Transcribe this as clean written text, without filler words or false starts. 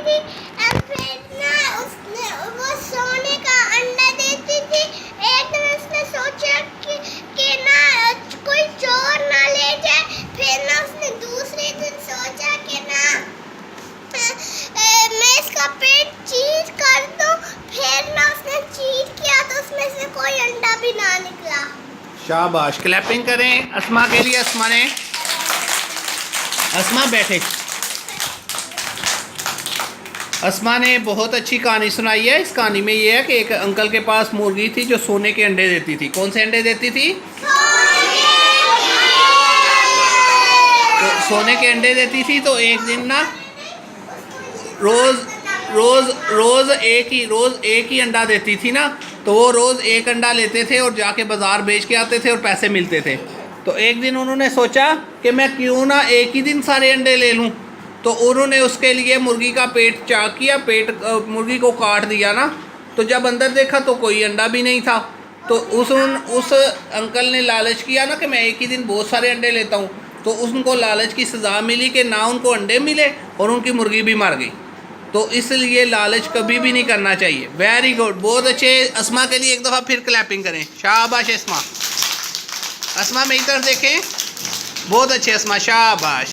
थी। फिर ना उसने वो सोने का अंडा देती थी। एक दिन उसने सोचा कि ना कोई चोर ना ले जाए। फिर ना उसने दूसरे दिन सोचा कि ना मैं इसका पेट चीज कर दूं। फिर ना उसने चीज किया तो उसमें से कोई अंडा भी ना निकला। शाबाश, क्लैपिंग करें अस्मा के लिए। अस्मा ने, अस्मा बैठे। अस्मा ने बहुत अच्छी कहानी सुनाई है। इस कहानी में ये है कि एक अंकल के पास मुर्गी थी जो सोने के अंडे देती थी। कौन से अंडे देती थी? तो सोने के अंडे देती थी। तो एक दिन ना रोज एक ही अंडा देती थी ना, तो वो रोज़ एक अंडा लेते थे और जाके बाज़ार बेच के आते थे और पैसे मिलते थे। तो एक दिन उन्होंने सोचा कि मैं क्यों ना एक ही दिन सारे अंडे ले लूं। तो उन्होंने उसके लिए मुर्गी का पेट चाक किया, मुर्गी को काट दिया ना। तो जब अंदर देखा तो कोई अंडा भी नहीं था। तो उस अंकल ने लालच किया ना कि मैं एक ही दिन बहुत सारे अंडे लेता हूँ। तो उनको लालच की सज़ा मिली कि ना उनको अंडे मिले और उनकी मुर्गी भी मर गई। तो इसलिए लालच कभी भी नहीं करना चाहिए। वेरी गुड, बहुत अच्छे। अस्मा के लिए एक दफ़ा फिर क्लैपिंग करें। शाबाश अस्मा। अस्मा मेरी तरफ देखें, बहुत अच्छे अस्मा, शाबाश।